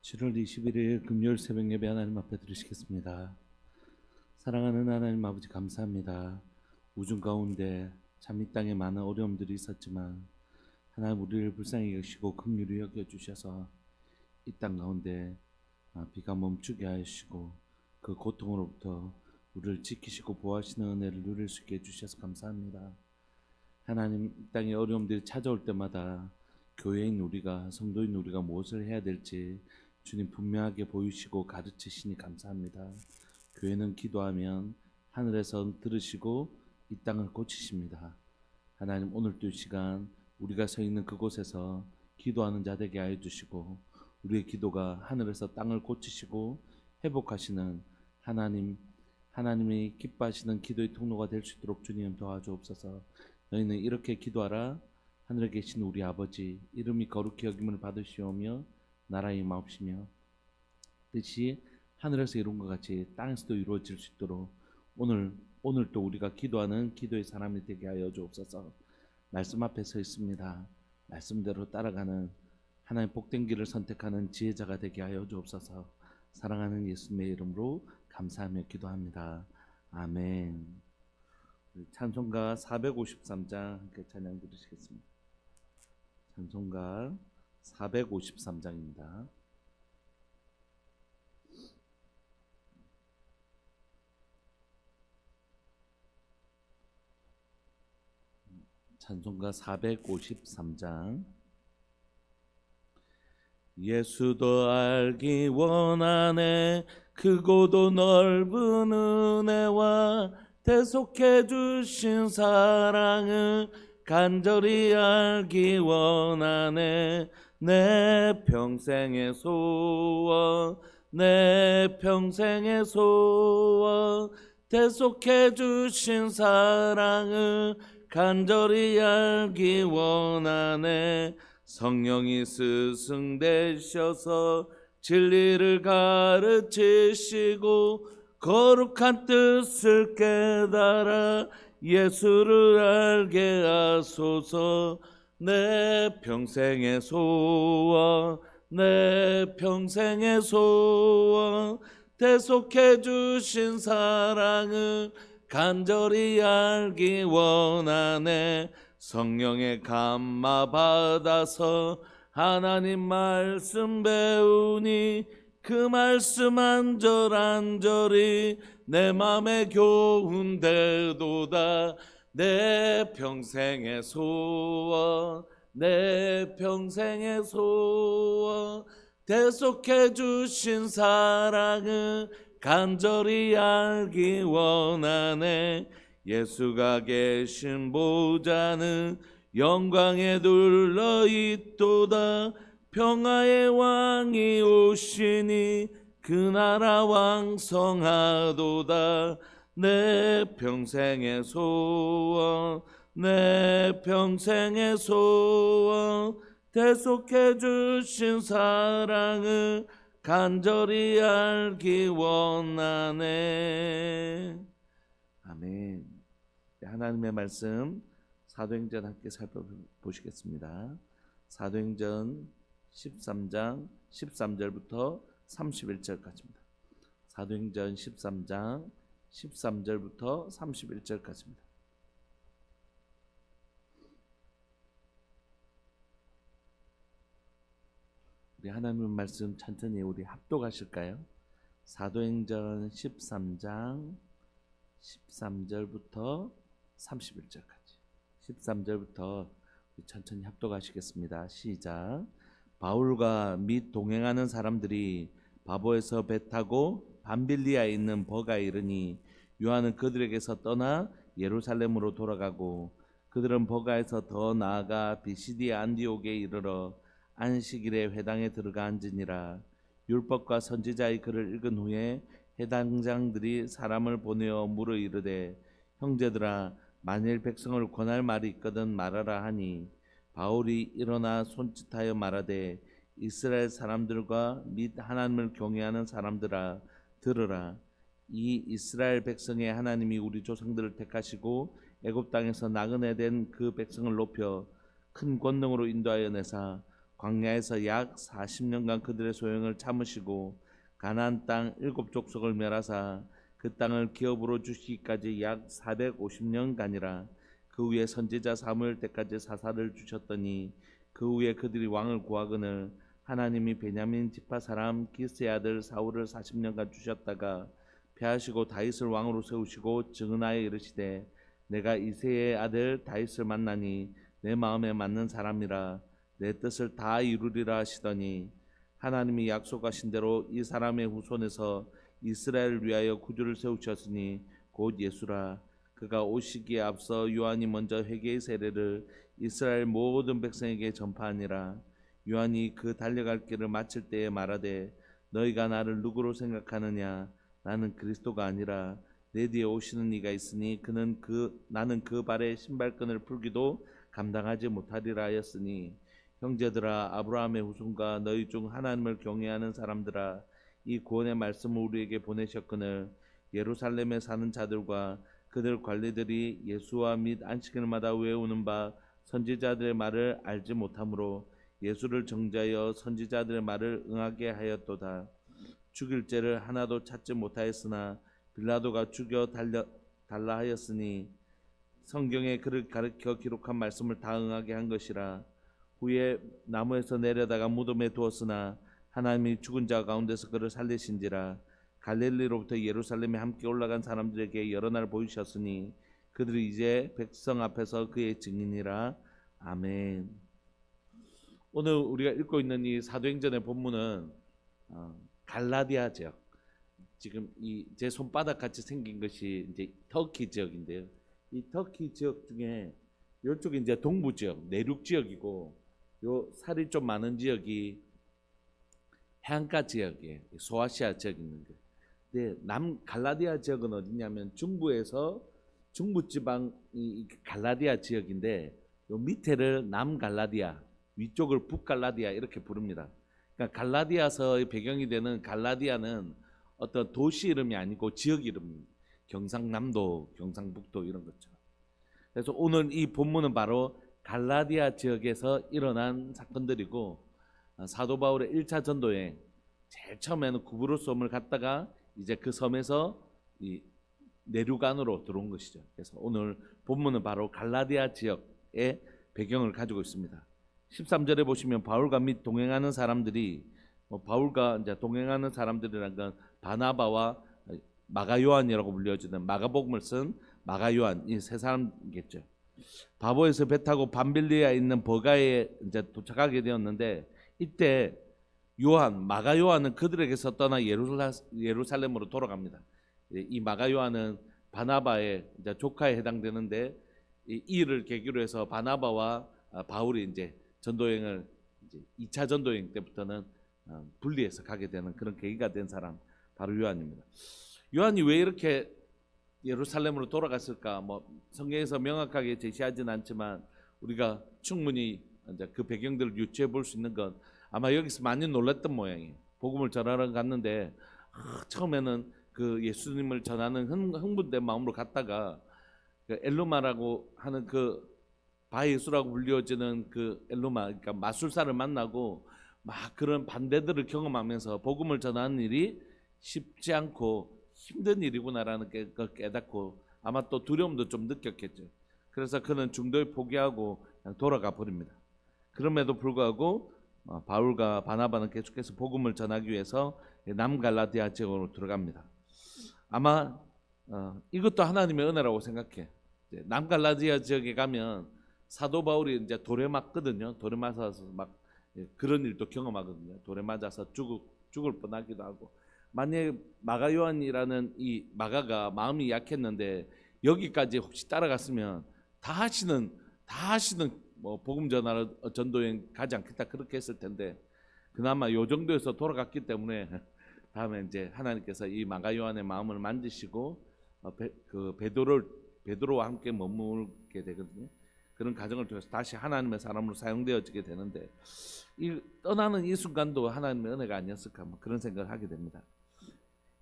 7월 21일 금요일 새벽 예배 하나님 앞에 드리시겠습니다. 사랑하는 하나님 아버지 감사합니다. 우중 가운데 참 이 땅에 많은 어려움들이 있었지만 하나님 우리를 불쌍히 여기시고 긍휼히 여겨주셔서 이 땅 가운데 비가 멈추게 하시고 그 고통으로부터 우리를 지키시고 보호하시는 은혜를 누릴 수 있게 해주셔서 감사합니다. 하나님 이 땅에 어려움들이 찾아올 때마다 교회인 우리가 성도인 우리가 무엇을 해야 될지 주님 분명하게 보이시고 가르치시니 감사합니다. 교회는 기도하면 하늘에서 들으시고 이 땅을 고치십니다. 하나님 오늘도 이 시간 우리가 서 있는 그곳에서 기도하는 자 되게 하여 주시고 우리의 기도가 하늘에서 땅을 고치시고 회복하시는 하나님이 기뻐하시는 기도의 통로가 될 수 있도록 주님 도와주옵소서. 너희는 이렇게 기도하라. 하늘에 계신 우리 아버지 이름이 거룩히 여김을 받으시오며 나라의 임하옵시며 뜻이 하늘에서 이룬 것 같이 땅에서도 이루어질 수 있도록 오늘도 우리가 기도하는 기도의 사람이 되게 하여 주옵소서. 말씀 앞에 서 있습니다. 말씀대로 따라가는 하나님 복된 길을 선택하는 지혜자가 되게 하여 주옵소서. 사랑하는 예수님의 이름으로 감사하며 기도합니다. 아멘. 찬송가 453장 함께 찬양 들으시겠습니다. 찬송가 453장입니다. 찬송가 453장. 예수도 알기 원하네 크고도 넓은 은혜와 대속해 주신 사랑을 간절히 알기 원하네. 내 평생의 소원 내 평생의 소원 대속해 주신 사랑을 간절히 알기 원하네. 성령이 스승되셔서 진리를 가르치시고 거룩한 뜻을 깨달아 예수를 알게 하소서. 내 평생의 소원 내 평생의 소원 대속해 주신 사랑을 간절히 알기 원하네. 성령의 감화 받아서 하나님 말씀 배우니 그 말씀 안절안절이 내 맘에 교훈되도다. 내 평생의 소원 내 평생의 소원 대속해 주신 사랑을 간절히 알기 원하네. 예수가 계신 보좌는 영광에 둘러있도다. 평화의 왕이 오시니 그 나라 왕성하도다. 내 평생의 소원 내 평생의 소원 대속해 주신 사랑을 간절히 알기 원하네. 아멘. 하나님의 말씀 사도행전 함께 살펴보시겠습니다. 사도행전 13장 13절부터 31절까지입니다. 사도행전 13장 13절부터 31절까지입니다. 우리 하나님의 말씀 천천히 우리 합독하실까요? 사도행전 13장 13절부터 31절까지 13절부터 천천히 합독하시겠습니다. 시작. 바울과 및 동행하는 사람들이 바보에서 배 타고 밤빌리아에 있는 버가에 이르니 요한은 그들에게서 떠나 예루살렘으로 돌아가고 그들은 버가에서 더 나아가 비시디아 안디옥에 이르러 안식일에 회당에 들어가 앉으니라. 율법과 선지자의 글을 읽은 후에 해당장들이 사람을 보내어 물어 이르되 형제들아 만일 백성을 권할 말이 있거든 말하라 하니 바울이 일어나 손짓하여 말하되 이스라엘 사람들과 및 하나님을 경외하는 사람들아 들으라. 이 이스라엘 백성의 하나님이 우리 조상들을 택하시고 애굽 땅에서 나그네 된 그 백성을 높여 큰 권능으로 인도하여 내사 광야에서 약 40년간 그들의 소용을 참으시고 가나안 땅 7족속을 멸하사 그 땅을 기업으로 주시기까지 약 450년간이라. 그 후에 선지자 사무엘 때까지 사사를 주셨더니 그 후에 그들이 왕을 구하거늘 하나님이 베냐민 지파 사람 기스의 아들 사울을 40년간 주셨다가 패하시고 다윗을 왕으로 세우시고 증언하여 이르시되 내가 이새의 아들 다윗을 만나니 내 마음에 맞는 사람이라 내 뜻을 다 이루리라 하시더니 하나님이 약속하신 대로 이 사람의 후손에서 이스라엘을 위하여 구주를 세우셨으니 곧 예수라. 그가 오시기에 앞서 요한이 먼저 회개의 세례를 이스라엘 모든 백성에게 전파하니라. 요한이 그 달려갈 길을 마칠 때에 말하되 너희가 나를 누구로 생각하느냐. 나는 그리스도가 아니라 내 뒤에 오시는 이가 있으니 나는 그 발에 신발끈을 풀기도 감당하지 못하리라 하였으니 형제들아 아브라함의 후손과 너희 중 하나님을 경외하는 사람들아 이 구원의 말씀을 우리에게 보내셨거늘 예루살렘에 사는 자들과 그들 관리들이 예수와 및 안식일마다 외우는 바 선지자들의 말을 알지 못하므로 예수를 정죄하여 선지자들의 말을 응하게 하였도다. 죽일 죄를 하나도 찾지 못하였으나 빌라도가 죽여 달라 하였으니 성경에 그를 가르쳐 기록한 말씀을 다 응하게 한 것이라. 후에 나무에서 내려다가 무덤에 두었으나 하나님이 죽은 자 가운데서 그를 살리신지라. 갈릴리로부터 예루살렘에 함께 올라간 사람들에게 여러 날 보이셨으니 그들이 이제 백성 앞에서 그의 증인이라. 아멘. 오늘 우리가 읽고 있는 이 사도행전의 본문은 갈라디아 지역, 지금 이 제 손바닥 같이 생긴 것이 이제 터키 지역인데요. 이 터키 지역 중에 이쪽이 이제 동부 지역, 내륙 지역이고, 요 살이 좀 많은 지역이 해안가 지역이에요. 소아시아 지역 있는 거. 근데 남 갈라디아 지역은 어디냐면 중부에서 중부 지방이 갈라디아 지역인데, 요 밑에를 남갈라디아, 위쪽을 북갈라디아 이렇게 부릅니다. 그러니까 갈라디아서의 배경이 되는 갈라디아는 어떤 도시 이름이 아니고 지역 이름입니다. 경상남도, 경상북도 이런 것처럼. 그래서 오늘 이 본문은 바로 갈라디아 지역에서 일어난 사건들이고, 사도 바울의 1차 전도여행, 제일 처음에는 구브로스 섬을 갔다가 이제 그 섬에서 이 내륙 안으로 들어온 것이죠. 그래서 오늘 본문은 바로 갈라디아 지역의 배경을 가지고 있습니다. 13절에 보시면 바울과 및 동행하는 사람들이, 바울과 이제 동행하는 사람들이란 건 바나바와 마가 요한이라고 불려지는 마가복음을 쓴 마가 요한, 이 세 사람이겠죠. 바보에서 배 타고 밤빌리아에 있는 버가에 이제 도착하게 되었는데, 이때 마가 요한은 그들에게서 떠나 예루살렘으로 돌아갑니다. 이 마가 요한은 바나바의 이제 조카에 해당되는데, 이 일을 계기로 해서 바나바와 바울이 이제 전도여행을 이제 2차 전도여행 때부터는 분리해서 가게 되는 그런 계기가 된 사람, 바로 요한입니다. 요한이 왜 이렇게 예루살렘으로 돌아갔을까? 성경에서 명확하게 제시하지는 않지만 우리가 충분히 이제 그 배경들을 유추해 볼 수 있는 건 아마 여기서 많이 놀랐던 모양이에요. 복음을 전하러 갔는데 처음에는 그 예수님을 전하는 흥분된 마음으로 갔다가 그 엘루마라고 하는 그 바예수라고 불려지는 그 엘루마, 그러니까 마술사를 만나고 막 그런 반대들을 경험하면서 복음을 전하는 일이 쉽지 않고 힘든 일이구나라는 걸 깨닫고 아마 또 두려움도 좀 느꼈겠죠. 그래서 그는 중도에 포기하고 그냥 돌아가 버립니다. 그럼에도 불구하고 바울과 바나바는 계속해서 복음을 전하기 위해서 남갈라디아 지역으로 들어갑니다. 아마 이것도 하나님의 은혜라고 생각해. 남갈라디아 지역에 가면 사도 바울이 이제 돌에 맞거든요. 돌에 맞아서 막 그런 일도 경험하거든요. 돌에 맞아서 죽을 뻔하기도 하고. 만약에 마가 요한이라는 이 마가가 마음이 약했는데 여기까지 혹시 따라갔으면 다 하시는 복음 전하러 전도여행 가지 않겠다 그렇게 했을 텐데, 그나마 요 정도에서 돌아갔기 때문에 다음에 이제 하나님께서 이 마가 요한의 마음을 만지시고 그 베드로와 함께 머물게 되거든요. 그런 과정을 통해서 다시 하나님의 사람으로 사용되어지게 되는데, 이 떠나는 이 순간도 하나님의 은혜가 아니었을까 그런 생각을 하게 됩니다.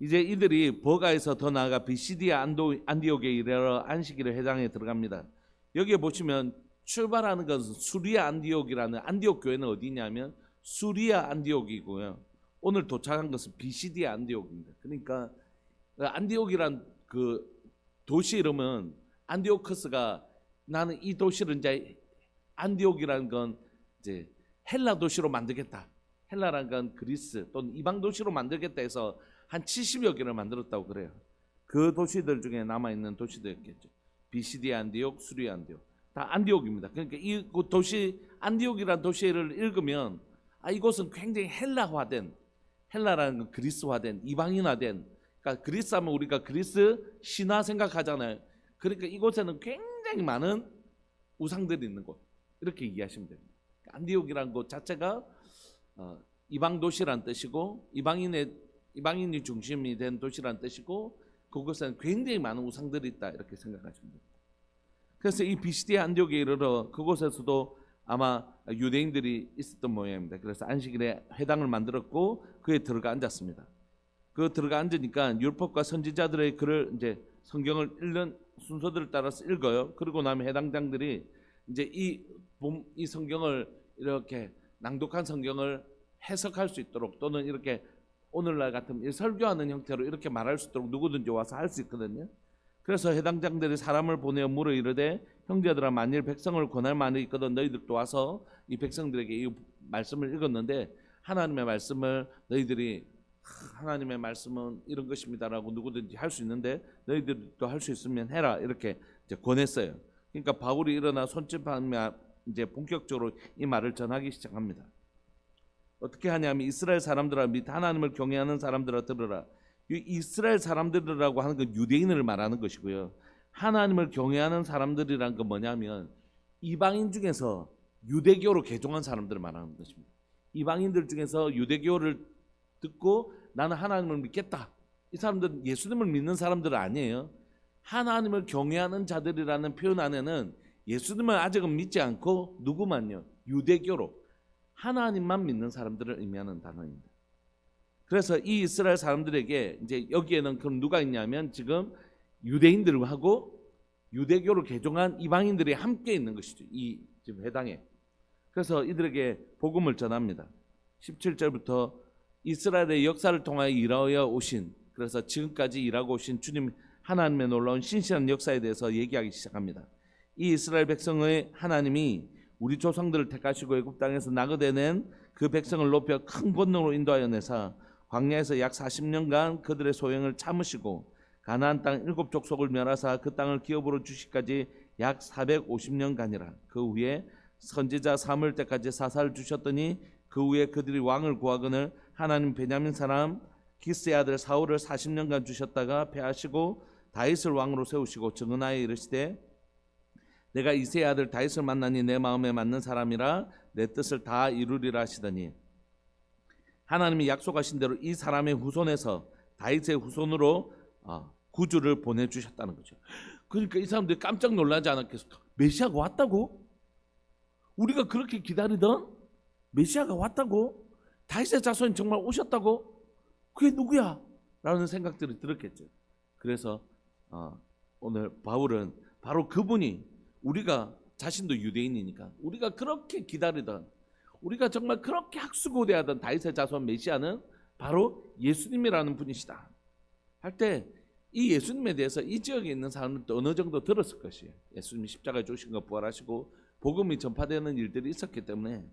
이제 이들이 버가에서 더 나아가 비시디아 안디옥에 이르러 안식일의 회당에 들어갑니다. 여기에 보시면 출발하는 것은 수리아 안디옥이라는 안디옥 교회는 어디냐면 수리아 안디옥이고요. 오늘 도착한 것은 비시디아 안디옥입니다. 그러니까 안디옥이란 그 도시 이름은 안디오커스가 나는 이 도시를 이제 안디옥이라는 건 이제 헬라 도시로 만들겠다. 헬라라는 건 그리스 또는 이방 도시로 만들겠다 해서 한 70여 개를 만들었다고 그래요. 그 도시들 중에 남아있는 도시들이었겠죠. 비시디아 안디옥, 수리아 안디옥. 다 안디옥입니다. 그러니까 이 도시 안디옥이라는 도시를 읽으면 이곳은 굉장히 헬라화된, 헬라라는 건 그리스화된, 이방인화된, 그러니까 그리스 하면 우리가 그리스 신화 생각하잖아요. 그러니까 이곳에는 굉장히 많은 우상들이 있는 곳, 이렇게 이해하시면 됩니다. 안디옥이라는 곳 자체가 이방 도시란 뜻이고 이방인이 중심이 된 도시란 뜻이고 그곳에는 굉장히 많은 우상들이 있다, 이렇게 생각하시면 됩니다. 그래서 이 비시디아 안디옥에 이르러 그곳에서도 아마 유대인들이 있었던 모양입니다. 그래서 안식일에 회당을 만들었고 그에 들어가 앉았습니다. 그 들어가 앉으니까 율법과 선지자들의 글을 이제 성경을 읽는 순서들을 따라서 읽어요. 그리고 나면 해당장들이 이제 이 성경을 이렇게 낭독한 성경을 해석할 수 있도록 또는 이렇게 오늘날 같은 설교하는 형태로 이렇게 말할 수 있도록 누구든지 와서 할 수 있거든요. 그래서 해당장들이 사람을 보내어 물어 이르되 형제들아 만일 백성을 권할 만이 있거든 너희들도 와서 이 백성들에게 이 말씀을 읽었는데 하나님의 말씀을 너희들이 하나님의 말씀은 이런 것입니다라고 누구든지 할 수 있는데 너희들도 할 수 있으면 해라, 이렇게 이제 권했어요. 그러니까 바울이 일어나 손짓하며 이제 본격적으로 이 말을 전하기 시작합니다. 어떻게 하냐면 이스라엘 사람들아 및 하나님을 경외하는 사람들아 들으라. 이 이스라엘 사람들이라고 하는 건 유대인을 말하는 것이고요. 하나님을 경외하는 사람들이란 건 뭐냐면 이방인 중에서 유대교로 개종한 사람들을 말하는 것입니다. 이방인들 중에서 유대교를 듣고 나는 하나님을 믿겠다. 이 사람들은 예수님을 믿는 사람들은 아니에요. 하나님을 경외하는 자들이라는 표현 안에는 예수님을 아직은 믿지 않고 누구만요? 유대교로 하나님만 믿는 사람들을 의미하는 단어입니다. 그래서 이 이스라엘 사람들에게 이제 여기에는 그럼 누가 있냐면 지금 유대인들하고 유대교를 개종한 이방인들이 함께 있는 것이죠. 이 지금 회당에. 그래서 이들에게 복음을 전합니다. 17절부터 이스라엘의 역사를 통하여 일하여 오신, 그래서 지금까지 일하고 오신 주님 하나님의 놀라운 신실한 역사에 대해서 얘기하기 시작합니다. 이 이스라엘 백성의 하나님이 우리 조상들을 택하시고 애굽 땅에서 나그네낸 그 백성을 높여 큰 권능으로 인도하여 내사 광야에서 약 40년간 그들의 소행을 참으시고 가나안 땅 7족속을 멸하사 그 땅을 기업으로 주시기까지 약 450년간이라. 그 후에 선지자 사무엘 때까지 사사를 주셨더니 그 후에 그들이 왕을 구하거늘 하나님 베냐민 사람 기스의 아들 사울을 40년간 주셨다가 패하시고 다윗을 왕으로 세우시고 정은하에 이르시되 내가 이새의 아들 다윗을 만나니 내 마음에 맞는 사람이라 내 뜻을 다 이루리라 하시더니 하나님이 약속하신 대로 이 사람의 후손에서 다윗의 후손으로 구주를 보내주셨다는 거죠. 그러니까 이 사람들이 깜짝 놀라지 않았겠습니까? 메시아가 왔다고? 우리가 그렇게 기다리던 메시아가 왔다고? 다윗의 자손이 정말 오셨다고? 그게 누구야? 라는 생각들이 들었겠죠. 그래서 오늘 바울은 바로 그분이, 우리가 자신도 유대인이니까 우리가 그렇게 기다리던, 우리가 정말 그렇게 학수고대하던 다윗의 자손 메시아는 바로 예수님이라는 분이시다 할 때 이 예수님에 대해서 이 지역에 있는 사람들도 어느 정도 들었을 것이에요. 예수님이 십자가에 죽으신 거 부활하시고 복음이 전파되는 일들이 있었기 때문에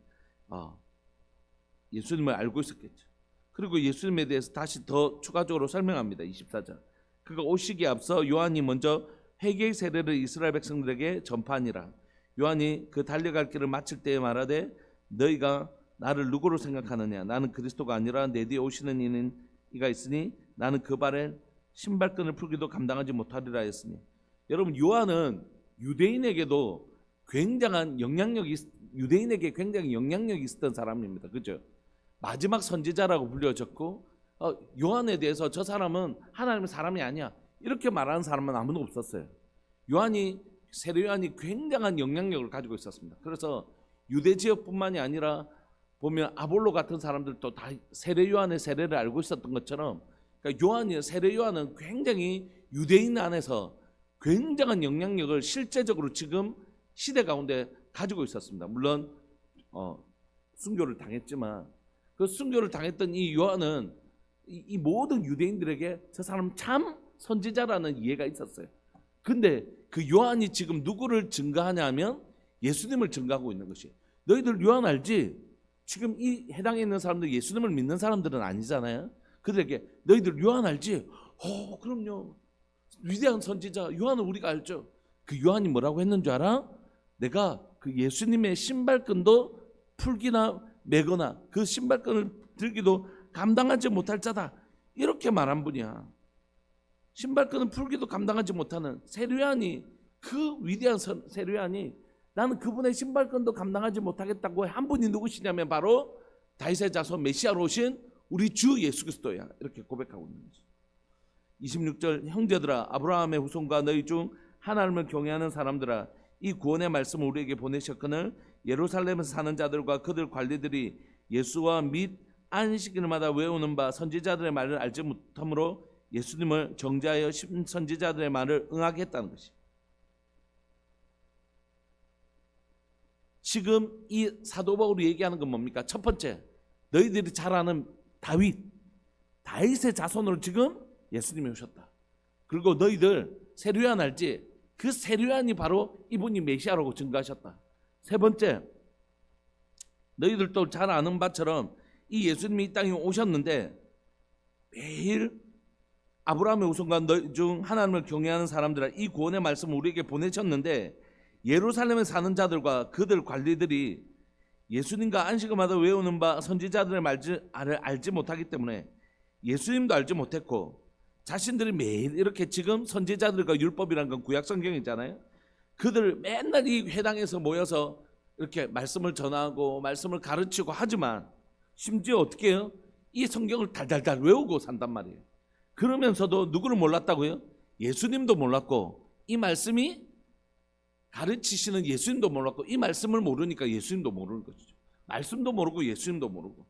예수님을 알고 있었겠죠. 그리고 예수님에 대해서 다시 더 추가적으로 설명합니다. 24절. 그가 오시기에 앞서 요한이 먼저 회개의 세례를 이스라엘 백성들에게 전파하니라. 요한이 그 달려갈 길을 마칠 때에 말하되 너희가 나를 누구로 생각하느냐? 나는 그리스도가 아니라 내 뒤에 오시는 이는 이가 있으니 나는 그 발에 신발끈을 풀기도 감당하지 못하리라 했으니. 여러분, 요한은 유대인에게도 굉장한 영향력이, 유대인에게 굉장히 영향력이 있었던 사람입니다. 그죠? 마지막 선지자라고 불려졌고 요한에 대해서 저 사람은 하나님의 사람이 아니야 이렇게 말하는 사람은 아무도 없었어요. 세례 요한이 굉장한 영향력을 가지고 있었습니다. 그래서 유대 지역뿐만이 아니라 보면 아볼로 같은 사람들도 다 세례 요한의 세례를 알고 있었던 것처럼, 그러니까 세례 요한은 굉장히 유대인 안에서 굉장한 영향력을 실제적으로 지금 시대 가운데 가지고 있었습니다. 물론 순교를 당했지만 그 순교를 당했던 이 요한은 이 모든 유대인들에게 저 사람 참 선지자라는 이해가 있었어요. 근데 그 요한이 지금 누구를 증거하냐면 예수님을 증거하고 있는 것이, 너희들 요한 알지? 지금 이 해당에 있는 사람들 예수님을 믿는 사람들은 아니잖아요. 그들에게 너희들 요한 알지? 그럼요. 위대한 선지자 요한은 우리가 알죠. 그 요한이 뭐라고 했는 줄 알아? 내가 그 예수님의 신발끈도 풀기나 매거나 그 신발끈을 들기도 감당하지 못할 자다, 이렇게 말한 분이야. 신발끈을 풀기도 감당하지 못하는 세례요한이, 그 위대한 세례요한이 나는 그분의 신발끈도 감당하지 못하겠다고 한 분이 누구시냐면 바로 다윗의 자손 메시아로 오신 우리 주 예수 그리스도야, 이렇게 고백하고 있는 거죠. 26절, 형제들아 아브라함의 후손과 너희 중 하나님을 경외하는 사람들아, 이 구원의 말씀을 우리에게 보내셨거늘 예루살렘에서 사는 자들과 그들 관리들이 예수와 및 안식일마다 외우는 바 선지자들의 말을 알지 못하므로 예수님을 정죄하여 선지자들의 말을 응하게 했다는 것이, 지금 이 사도 바울이 얘기하는 건 뭡니까? 첫 번째, 너희들이 잘 아는 다윗의 자손으로 지금 예수님이 오셨다. 그리고 너희들 세례요한 알지? 그 세례요한이 바로 이분이 메시아라고 증거하셨다. 세 번째, 너희들도 잘 아는 바처럼 이 예수님이 이 땅에 오셨는데 매일 아브라함의 후손과 너희 중 하나님을 경외하는 사람들아, 이 구원의 말씀을 우리에게 보내셨는데 예루살렘에 사는 자들과 그들 관리들이 예수님과 안식일마다 외우는 바 선지자들의 말을 알지 못하기 때문에 예수님도 알지 못했고, 자신들이 매일 이렇게 지금 선지자들과 율법이라는 건 구약 성경이잖아요. 그들 맨날 이 회당에서 모여서 이렇게 말씀을 전하고 말씀을 가르치고 하지만 심지어 어떻게 해요? 이 성경을 달달달 외우고 산단 말이에요. 그러면서도 누구를 몰랐다고요? 예수님도 몰랐고, 이 말씀이 가르치시는 예수님도 몰랐고, 이 말씀을 모르니까 예수님도 모르는 것이죠. 말씀도 모르고 예수님도 모르고,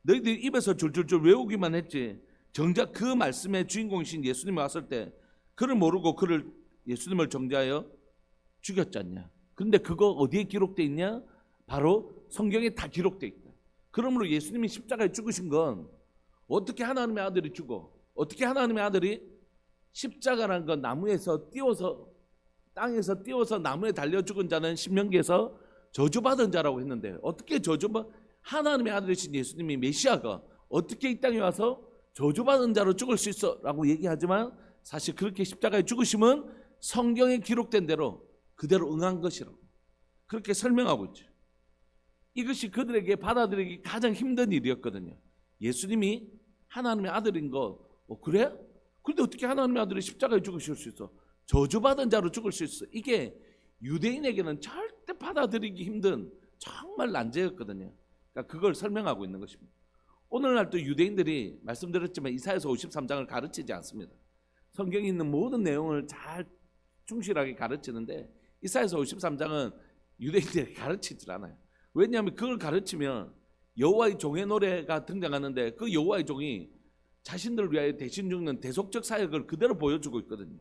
너희들이 입에서 줄줄줄 외우기만 했지 정작 그 말씀의 주인공이신 예수님이 왔을 때 그를 모르고 그를 예수님을 정죄하여 죽였지 않냐. 근데 그거 어디에 기록되어 있냐? 바로 성경에 다 기록되어 있다. 그러므로 예수님이 십자가에 죽으신 건 어떻게 하나님의 아들이 죽어? 어떻게 하나님의 아들이 십자가라는 건 나무에서 띄워서, 땅에서 띄워서 나무에 달려 죽은 자는 신명기에서 저주받은 자라고 했는데, 어떻게 하나님의 아들이신 예수님이 메시아가 어떻게 이 땅에 와서 저주받은 자로 죽을 수 있어? 라고 얘기하지만 사실 그렇게 십자가에 죽으심은 성경에 기록된 대로 그대로 응한 것이라고 그렇게 설명하고 있죠. 이것이 그들에게 받아들이기 가장 힘든 일이었거든요. 예수님이 하나님의 아들인 거, 그래? 그런데 어떻게 하나님의 아들이 십자가에 죽으실 수 있어? 저주받은 자로 죽을 수 있어? 이게 유대인에게는 절대 받아들이기 힘든 정말 난제였거든요. 그러니까 그걸 설명하고 있는 것입니다. 오늘날 또 유대인들이 말씀드렸지만 이사야서 53장을 가르치지 않습니다. 성경에 있는 모든 내용을 잘 충실하게 가르치는데 이사야서 53장은 유대인들이 가르치질 않아요. 왜냐하면 그걸 가르치면 여호와의 종의 노래가 등장하는데 그 여호와의 종이 자신들을 위하여 대신 죽는 대속적 사역을 그대로 보여주고 있거든요.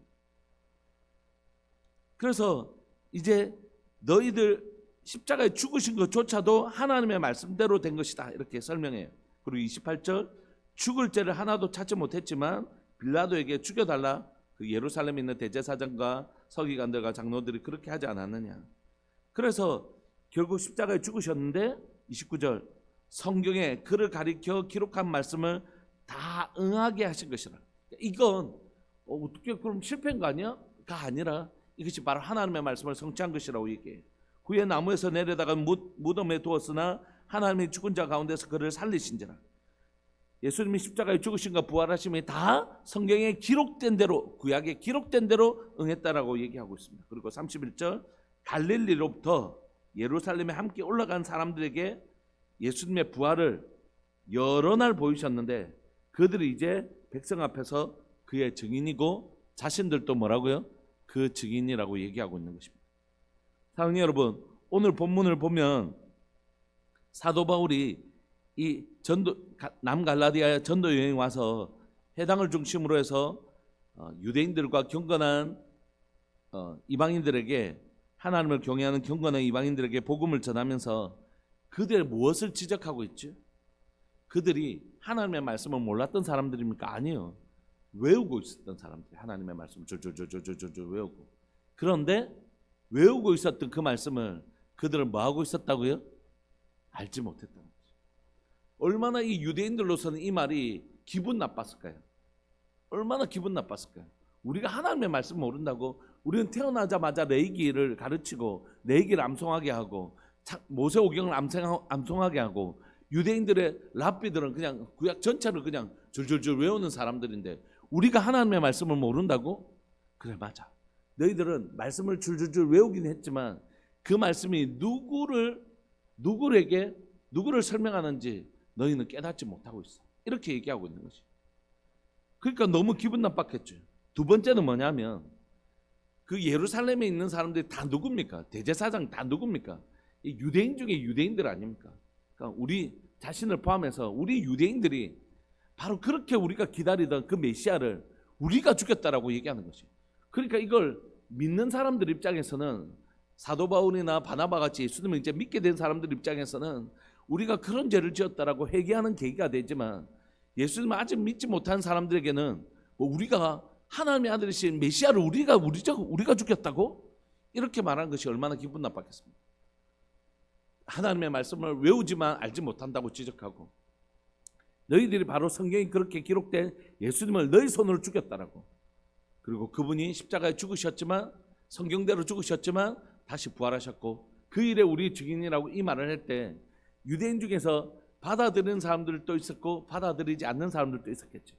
그래서 이제 너희들 십자가에 죽으신 것조차도 하나님의 말씀대로 된 것이다, 이렇게 설명해요. 그리고 28절, 죽을 죄를 하나도 찾지 못했지만 빌라도에게 죽여달라 그 예루살렘에 있는 대제사장과 서기관들과 장로들이 그렇게 하지 않았느냐. 그래서 결국 십자가에 죽으셨는데 29절, 성경에 그를 가리켜 기록한 말씀을 다 응하게 하신 것이라. 이건 어떻게 그럼 실패한 거 아니야? 가 아니라 이것이 바로 하나님의 말씀을 성취한 것이라고 얘기해요. 그의 나무에서 내려다가 무덤에 두었으나 하나님이 죽은 자 가운데서 그를 살리신지라. 예수님이 십자가에 죽으신가 부활하심이 다 성경에 기록된 대로, 구약에 기록된 대로 응했다라고 얘기하고 있습니다. 그리고 31절, 갈릴리로부터 예루살렘에 함께 올라간 사람들에게 예수님의 부활을 여러 날 보이셨는데 그들이 이제 백성 앞에서 그의 증인이고 자신들도 뭐라고요? 그 증인이라고 얘기하고 있는 것입니다. 사랑하는 여러분, 오늘 본문을 보면 사도 바울이 이 남갈라디아에 전도 여행 와서 회당을 중심으로 해서 유대인들과 경건한 이방인들에게 하나님을 경외하는 경건한 이방인들에게 복음을 전하면서 그들의 무엇을 지적하고 있지? 그들이 하나님의 말씀을 몰랐던 사람들입니까? 아니요. 외우고 있었던 사람들이 하나님의 말씀을 졸졸졸졸졸졸 외우고, 그런데 외우고 있었던 그 말씀을 그들은 뭐하고 있었다고요? 알지 못했다는 거죠. 얼마나 이 유대인들로서는 이 말이 기분 나빴을까요? 얼마나 기분 나빴을까요? 우리가 하나님의 말씀 모른다고 우리는 태어나자마자 레위기를 가르치고 레위기를 암송하게 하고 모세오경을 암송하게 하고, 유대인들의 랍비들은 그냥 구약 전체를 그냥 줄줄줄 외우는 사람들인데 우리가 하나님의 말씀을 모른다고? 그래, 맞아. 너희들은 말씀을 줄줄줄 외우긴 했지만 그 말씀이 누구를 설명하는지 너희는 깨닫지 못하고 있어. 이렇게 얘기하고 있는 것이. 그러니까 너무 기분 나빴겠죠. 두 번째는 뭐냐면 그 예루살렘에 있는 사람들이 다 누굽니까? 대제사장 다 누굽니까? 이 유대인 중에 유대인들 아닙니까? 그러니까 우리 자신을 포함해서 우리 유대인들이 바로 그렇게 우리가 기다리던 그 메시아를 우리가 죽였다라고 얘기하는 것이. 그러니까 이걸 믿는 사람들 입장에서는, 사도 바울이나 바나바 같이 예수님을 이제 믿게 된 사람들 입장에서는 우리가 그런 죄를 지었다라고 회개하는 계기가 되지만, 예수님을 아직 믿지 못한 사람들에게는 뭐 우리가 하나님의 아들이신 메시아를 우리가 죽였다고? 이렇게 말하는 것이 얼마나 기분 나빴겠습니까? 하나님의 말씀을 외우지만 알지 못한다고 지적하고, 너희들이 바로 성경에 그렇게 기록된 예수님을 너희 손으로 죽였다라고. 그리고 그분이 십자가에 죽으셨지만, 성경대로 죽으셨지만 다시 부활하셨고 그 일에 우리 증인이라고 이 말을 할 때 유대인 중에서 받아들이는 사람들도 있었고 받아들이지 않는 사람들도 있었겠죠.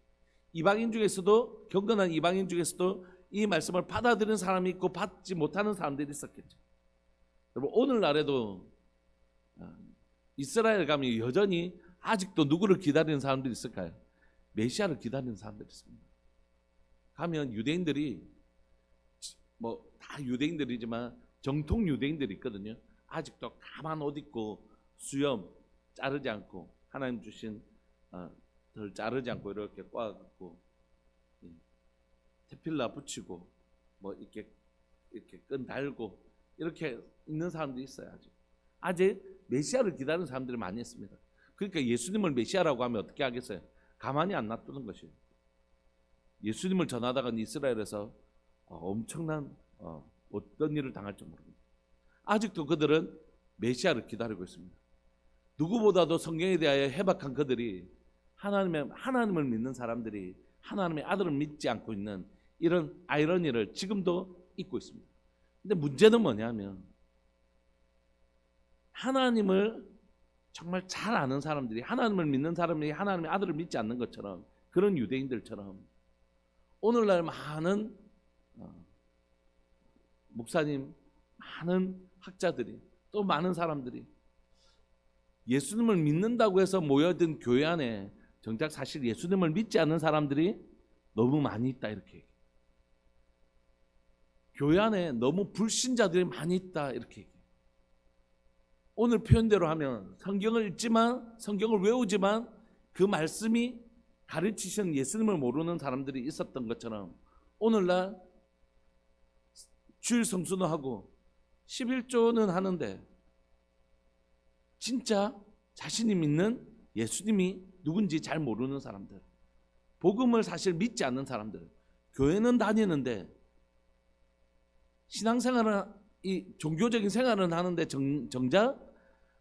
이방인 중에서도, 경건한 이방인 중에서도 이 말씀을 받아들이는 사람이 있고 받지 못하는 사람들이 있었겠죠. 여러분, 오늘날에도 이스라엘 가면 여전히 아직도 누구를 기다리는 사람들이 있을까요? 메시아를 기다리는 사람들이 있습니다. 가면 유대인들이 뭐 다 유대인들이지만 정통 유대인들이 있거든요. 아직도 가만 옷 입고 수염 자르지 않고 하나님 주신 덜 자르지 않고 이렇게 꽈갖고 테필라 붙이고 뭐 이렇게 끈 달고 이렇게 있는 사람들이 있어요. 아직 메시아를 기다리는 사람들이 많이 있습니다. 그러니까 예수님을 메시아라고 하면 어떻게 하겠어요? 가만히 안 놔두는 것이에요. 예수님을 전하다가 이스라엘에서 엄청난 어떤 일을 당할지 모릅니다. 아직도 그들은 메시아를 기다리고 있습니다. 누구보다도 성경에 대하여 해박한 그들이, 하나님을 믿는 사람들이 하나님의 아들을 믿지 않고 있는 이런 아이러니를 지금도 잊고 있습니다. 근데 문제는 뭐냐면, 하나님을 정말 잘 아는 사람들이, 하나님을 믿는 사람이 하나님의 아들을 믿지 않는 것처럼, 그런 유대인들처럼 오늘날 많은 목사님, 많은 학자들이, 또 많은 사람들이 예수님을 믿는다고 해서 모여든 교회 안에 정작 사실 예수님을 믿지 않는 사람들이 너무 많이 있다, 이렇게 얘기해요. 교회 안에 너무 불신자들이 많이 있다, 이렇게 얘기해요. 오늘 표현대로 하면 성경을 읽지만, 성경을 외우지만 그 말씀이 가르치신 예수님을 모르는 사람들이 있었던 것처럼 오늘날 주일 성수는 하고 11조는 하는데 진짜 자신이 믿는 예수님이 누군지 잘 모르는 사람들, 복음을 사실 믿지 않는 사람들, 교회는 다니는데 신앙생활은, 이 종교적인 생활은 하는데 정작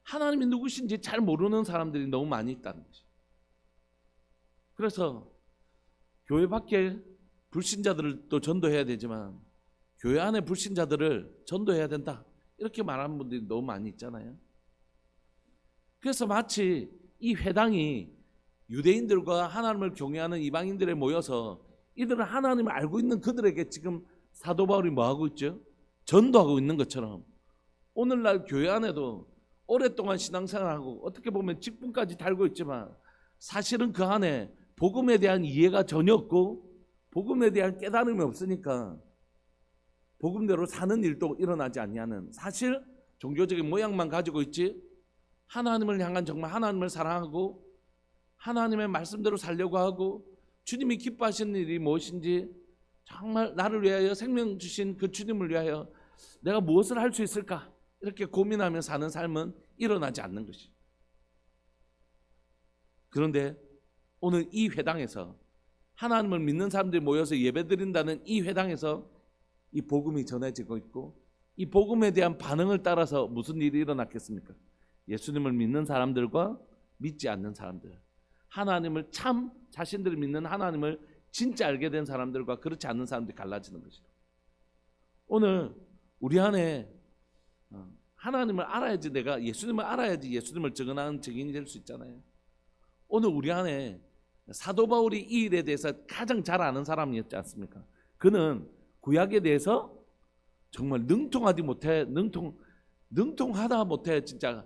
하나님이 누구신지 잘 모르는 사람들이 너무 많이 있다는 것이. 그래서 교회 밖에 불신자들을 전도해야 되지만 교회 안에 불신자들을 전도해야 된다, 이렇게 말하는 분들이 너무 많이 있잖아요. 그래서 마치 이 회당이 유대인들과 하나님을 경외하는 이방인들에 모여서 이들은 하나님을 알고 있는 그들에게 지금 사도 바울이 뭐하고 있죠? 전도하고 있는 것처럼 오늘날 교회 안에도 오랫동안 신앙생활하고 어떻게 보면 직분까지 달고 있지만 사실은 그 안에 복음에 대한 이해가 전혀 없고 복음에 대한 깨달음이 없으니까 복음대로 사는 일도 일어나지 아니하는, 사실 종교적인 모양만 가지고 있지 하나님을 향한, 정말 하나님을 사랑하고 하나님의 말씀대로 살려고 하고 주님이 기뻐하시는 일이 무엇인지, 정말 나를 위하여 생명 주신 그 주님을 위하여 내가 무엇을 할 수 있을까? 이렇게 고민하며 사는 삶은 일어나지 않는 것이. 그런데 오늘 이 회당에서 하나님을 믿는 사람들이 모여서 예배드린다는 이 회당에서 이 복음이 전해지고 있고, 이 복음에 대한 반응을 따라서 무슨 일이 일어났겠습니까? 예수님을 믿는 사람들과 믿지 않는 사람들, 하나님을 참 자신들이 믿는 하나님을 진짜 알게 된 사람들과 그렇지 않는 사람들이 갈라지는 것이죠. 오늘 우리 안에 하나님을 알아야지, 내가 예수님을 알아야지 예수님을 증언하는 증인이 될 수 있잖아요. 오늘 우리 안에 사도 바울이 이 일에 대해서 가장 잘 아는 사람이었지 않습니까? 그는 구약에 대해서 정말 능통하다 못해 진짜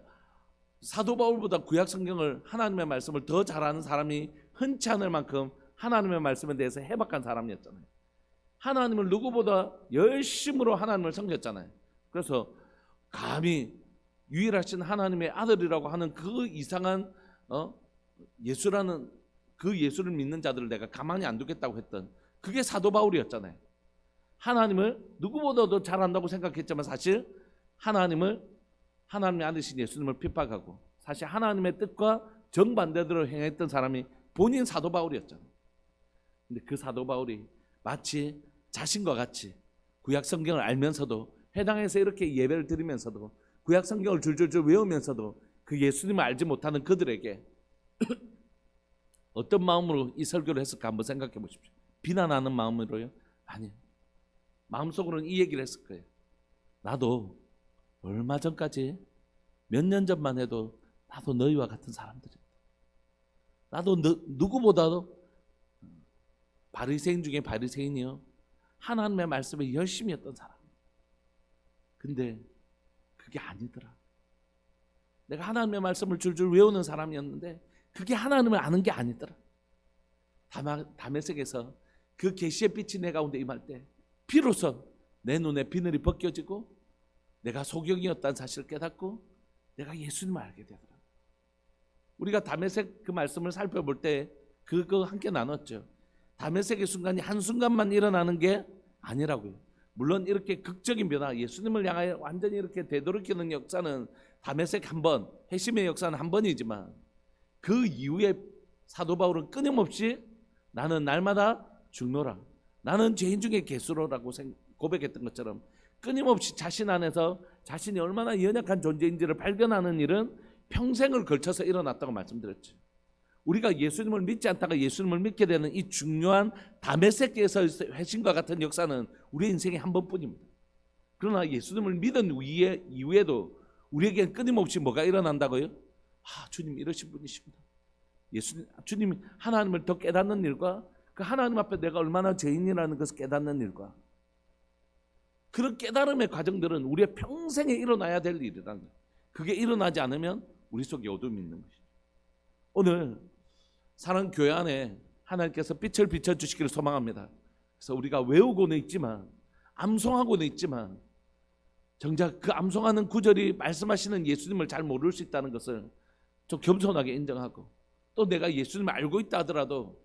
사도 바울보다 구약 성경을, 하나님의 말씀을 더 잘 아는 사람이 흔치 않을 만큼 하나님의 말씀에 대해서 해박한 사람이었잖아요. 하나님을 누구보다 열심으로 하나님을 섬겼잖아요. 그래서 감히 유일하신 하나님의 아들이라고 하는 그 이상한 예수라는 그 예수를 믿는 자들을 내가 가만히 안 두겠다고 했던 그게 사도 바울이었잖아요. 하나님을 누구보다도 잘 안다고 생각했지만 사실 하나님의 아들이신 예수님을 핍박하고 사실 하나님의 뜻과 정반대대로 행했던 사람이 본인 사도 바울이었잖아요. 근데 그 사도 바울이 마치 자신과 같이 구약 성경을 알면서도 회당에서 이렇게 예배를 드리면서도 구약 성경을 줄줄줄 외우면서도 그 예수님을 알지 못하는 그들에게 어떤 마음으로 이 설교를 했을까 한번 생각해 보십시오. 비난하는 마음으로요? 아니요. 마음속으로는 이 얘기를 했을 거예요. 나도 얼마 전까지 몇 년 전만 해도 나도 너희와 같은 사람들이야. 나도 누구보다도 바리새인 중에 바리새인이요, 하나님의 말씀에 열심히 했던 사람. 근데 그게 아니더라. 내가 하나님의 말씀을 줄줄 외우는 사람이었는데 그게 하나님을 아는 게 아니더라. 다메섹에서 그 계시의 빛이 내 가운데 임할 때 비로소 내 눈에 비늘이 벗겨지고 내가 소경이었다는 사실을 깨닫고 내가 예수님을 알게 되더라. 우리가 다메섹 그 말씀을 살펴볼 때 그거 함께 나눴죠. 다메섹의 순간이 한순간만 일어나는 게 아니라고요. 물론 이렇게 극적인 변화, 예수님을 향하여 완전히 이렇게 되돌이키는 역사는 다메섹 한 번, 회심의 역사는 한 번이지만 그 이후에 사도 바울은 끊임없이 나는 날마다 죽노라, 나는 죄인 중에 괴수로라고 고백했던 것처럼 끊임없이 자신 안에서 자신이 얼마나 연약한 존재인지를 발견하는 일은 평생을 걸쳐서 일어났다고 말씀드렸죠. 우리가 예수님을 믿지 않다가 예수님을 믿게 되는 이 중요한 다메섹에서 회심과 같은 역사는 우리 인생에 한 번뿐입니다. 그러나 예수님을 믿은 이후에도 우리에게 끊임없이 뭐가 일어난다고요? 주님 이러신 분이십니다. 주님 하나님을 더 깨닫는 일과 그 하나님 앞에 내가 얼마나 죄인이라는 것을 깨닫는 일과 그런 깨달음의 과정들은 우리의 평생에 일어나야 될 일이라는 거예요. 그게 일어나지 않으면 우리 속에 어둠이 있는 것이죠. 오늘 사랑하는 교회 안에 하나님께서 빛을 비춰주시기를 소망합니다. 그래서 우리가 외우고는 있지만 암송하고는 있지만 정작 그 암송하는 구절이 말씀하시는 예수님을 잘 모를 수 있다는 것을 좀 겸손하게 인정하고, 또 내가 예수님을 알고 있다 하더라도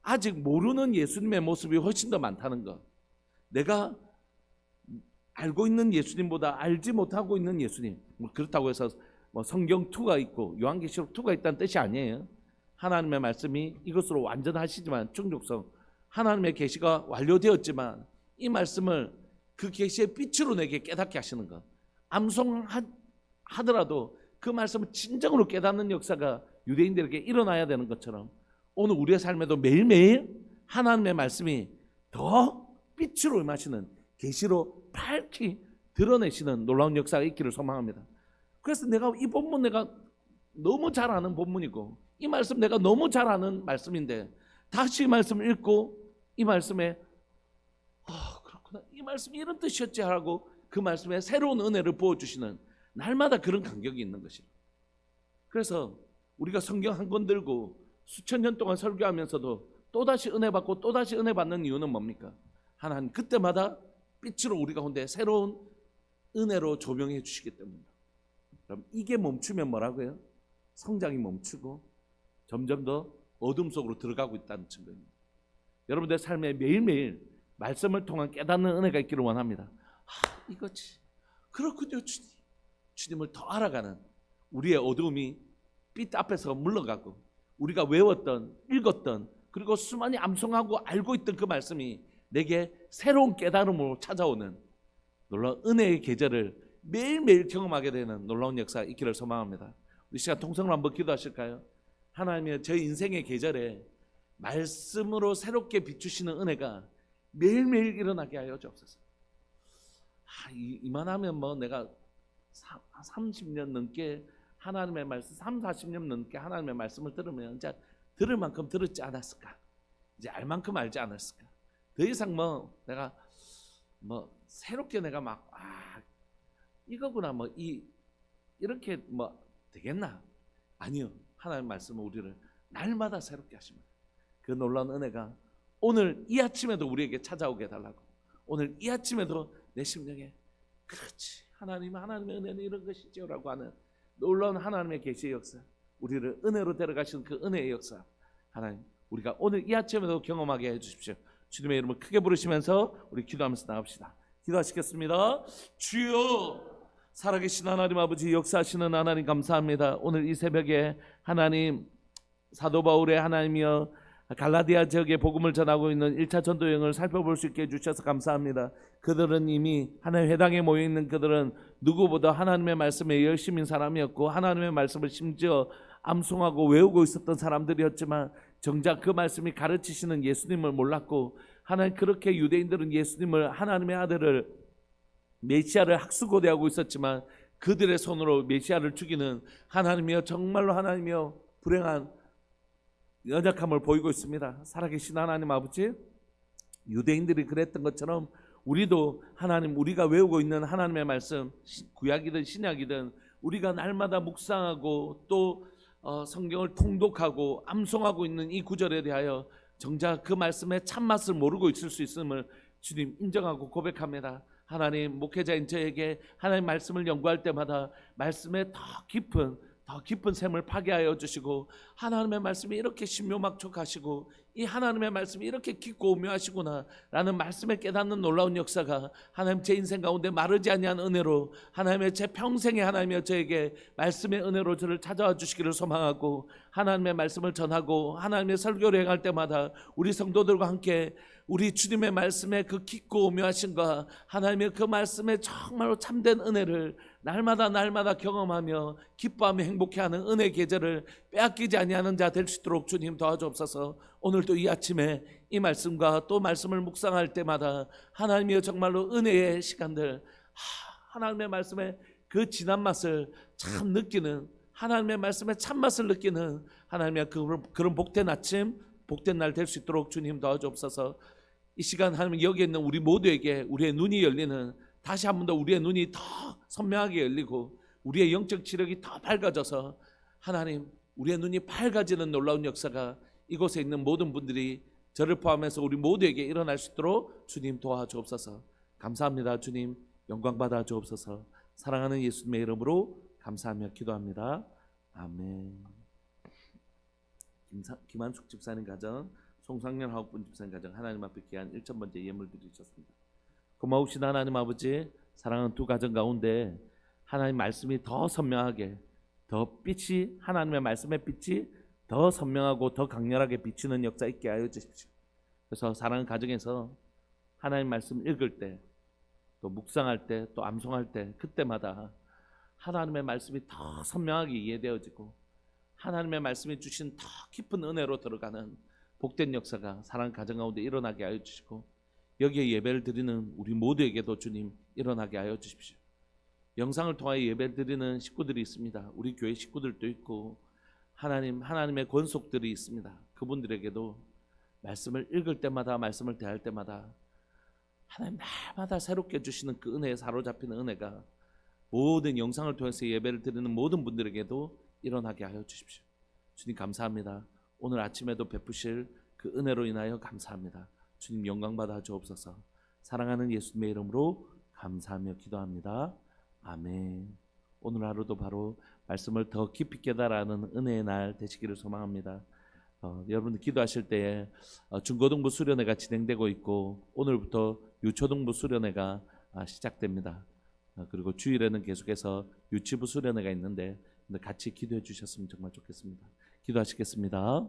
아직 모르는 예수님의 모습이 훨씬 더 많다는 것, 내가 알고 있는 예수님보다 알지 못하고 있는 예수님, 그렇다고 해서 성경 2가 있고 요한계시록 2가 있다는 뜻이 아니에요. 하나님의 말씀이 이것으로 완전하시지만 충족성, 하나님의 계시가 완료되었지만 이 말씀을 그 계시의 빛으로 내게 깨닫게 하시는 것, 암송하더라도 그 말씀을 진정으로 깨닫는 역사가 유대인들에게 일어나야 되는 것처럼 오늘 우리의 삶에도 매일매일 하나님의 말씀이 더 빛으로 임하시는, 계시로 밝히 드러내시는 놀라운 역사가 있기를 소망합니다. 그래서 내가 이 본문 내가 너무 잘 아는 본문이고 이 말씀 내가 너무 잘 아는 말씀인데 다시 이 말씀을 읽고 이 말씀에 그렇구나, 이 말씀이 이런 뜻이었지 하고 그 말씀에 새로운 은혜를 부어주시는 날마다 그런 간격이 있는 것이라. 그래서 우리가 성경 한 권 들고 수천 년 동안 설교하면서도 또다시 은혜 받고 또다시 은혜 받는 이유는 뭡니까? 하나님 그때마다 빛으로 우리 가운데 새로운 은혜로 조명해 주시기 때문입니다. 그럼 이게 멈추면 뭐라고요? 성장이 멈추고 점점 더 어둠 속으로 들어가고 있다는 증거입니다. 여러분들 삶에 매일매일 말씀을 통한 깨닫는 은혜가 있기를 원합니다. 이거지. 그렇군요, 주님. 주님을 더 알아가는 우리의 어두움이 빛 앞에서 물러가고 우리가 외웠던, 읽었던, 그리고 수많이 암송하고 알고 있던 그 말씀이 내게 새로운 깨달음으로 찾아오는 놀라운 은혜의 계절을 매일매일 경험하게 되는 놀라운 역사가 있기를 소망합니다. 우리 시간 통성으로 한번 기도하실까요? 하나님의 저희 인생의 계절에 말씀으로 새롭게 비추시는 은혜가 매일매일 일어나게 하여 주옵소서. 이만하면 뭐 내가 30년 넘게 하나님의 말씀, 40년 넘게 하나님의 말씀을 들으면 이제 들을 만큼 들었지 않았을까? 이제 알 만큼 알지 않았을까? 더 이상 뭐 내가 뭐 새롭게 내가 막 이거구나 뭐 이렇게 뭐 되겠나? 아니요. 하나님의 말씀은 우리를 날마다 새롭게 하십니다. 그 놀라운 은혜가 오늘 이 아침에도 우리에게 찾아오게 해달라고. 오늘 이 아침에도 내 심령에 그렇지 하나님의 은혜는 이런 것이죠 라고 하는 놀라운 하나님의 계시의 역사, 우리를 은혜로 데려가시는 그 은혜의 역사, 하나님 우리가 오늘 이 아침에도 경험하게 해주십시오. 주님의 이름을 크게 부르시면서 우리 기도하면서 나갑시다. 기도하시겠습니다. 주여, 살아계신 하나님 아버지, 역사하시는 하나님 감사합니다. 오늘 이 새벽에 하나님 사도 바울의 하나님이여 갈라디아 지역에 복음을 전하고 있는 1차 전도 여행을 살펴볼 수 있게 해주셔서 감사합니다. 그들은 이미 하나님 회당에 모여있는 그들은 누구보다 하나님의 말씀에 열심인 사람이었고 하나님의 말씀을 심지어 암송하고 외우고 있었던 사람들이었지만 정작 그 말씀이 가르치시는 예수님을 몰랐고, 하나님 그렇게 유대인들은 예수님을 하나님의 아들을 메시아를 학수고대하고 있었지만 그들의 손으로 메시아를 죽이는 하나님이여 정말로 하나님이여 불행한 연약함을 보이고 있습니다. 살아계신 하나님 아버지, 유대인들이 그랬던 것처럼 우리도 하나님, 우리가 외우고 있는 하나님의 말씀, 구약이든 신약이든 우리가 날마다 묵상하고 또 성경을 통독하고 암송하고 있는 이 구절에 대하여 정작 그 말씀의 참맛을 모르고 있을 수 있음을 주님 인정하고 고백합니다. 하나님, 목회자인 저에게 하나님 말씀을 연구할 때마다 말씀의 더 깊은 샘을 파괴하여 주시고, 하나님의 말씀이 이렇게 신묘막촉하시고 이 하나님의 말씀이 이렇게 깊고 오묘하시구나 라는 말씀을 깨닫는 놀라운 역사가 하나님 제 인생 가운데 마르지 아니한 은혜로 하나님의 제 평생에 하나님의 저에게 말씀의 은혜로 저를 찾아와 주시기를 소망하고, 하나님의 말씀을 전하고 하나님의 설교를 행할 때마다 우리 성도들과 함께 우리 주님의 말씀의 그 깊고 오묘하신과 하나님의 그 말씀의 정말로 참된 은혜를 날마다 경험하며 기뻐하며 행복해하는 은혜 계절을 빼앗기지 아니하는 자 될 수 있도록 주님 도와주옵소서. 오늘도 이 아침에 이 말씀과 또 말씀을 묵상할 때마다 하나님이여 정말로 은혜의 시간들, 하나님의 말씀의 그 진한 맛을 참 느끼는, 하나님의 말씀의 참맛을 느끼는 하나님의 그런 복된 아침, 복된 날 될 수 있도록 주님 도와주옵소서. 이 시간 하나님 여기 있는 우리 모두에게 우리의 눈이 열리는, 다시 한 번 더 우리의 눈이 더 선명하게 열리고 우리의 영적 지력이 더 밝아져서 하나님 우리의 눈이 밝아지는 놀라운 역사가 이곳에 있는 모든 분들이 저를 포함해서 우리 모두에게 일어날 수 있도록 주님 도와주옵소서. 감사합니다. 주님 영광 받아 주옵소서. 사랑하는 예수님의 이름으로 감사하며 기도합니다. 아멘. 김한숙 집사님 가정, 송상렬 하옥분 집사님 가정 하나님 앞에 귀한 1,000번째 예물 드리셨습니다. 고마우신 하나님 아버지, 사랑하는 두 가정 가운데 하나님 말씀이 더 선명하게, 더 빛이, 하나님의 말씀의 빛이 더 선명하고 더 강렬하게 비추는 역사 있게 하여 주십시오. 그래서 사랑하는 가정에서 하나님 말씀 읽을 때, 또 묵상할 때, 또 암송할 때, 그때마다 하나님의 말씀이 더 선명하게 이해되어지고 하나님의 말씀이 주신 더 깊은 은혜로 들어가는 복된 역사가 사랑하는 가정 가운데 일어나게 하여 주시고, 여기에 예배를 드리는 우리 모두에게도 주님 일어나게 하여 주십시오. 영상을 통하여 예배를 드리는 식구들이 있습니다. 우리 교회 식구들도 있고 하나님의 권속들이 있습니다. 그분들에게도 말씀을 읽을 때마다, 말씀을 대할 때마다 하나님 날마다 새롭게 주시는 그 은혜에 사로잡히는 은혜가 모든 영상을 통해서 예배를 드리는 모든 분들에게도 일어나게 하여 주십시오. 주님 감사합니다. 오늘 아침에도 베푸실 그 은혜로 인하여 감사합니다. 주님 영광 받아 주옵소서. 사랑하는 예수님의 이름으로 감사하며 기도합니다. 아멘. 오늘 하루도 바로 말씀을 더 깊이 깨달아는 은혜의 날 되시기를 소망합니다. 여러분들 기도하실 때에 중고등부 수련회가 진행되고 있고 오늘부터 유초등부 수련회가 시작됩니다. 그리고 주일에는 계속해서 유치부 수련회가 있는데 같이 기도해 주셨으면 정말 좋겠습니다. 기도하시겠습니다.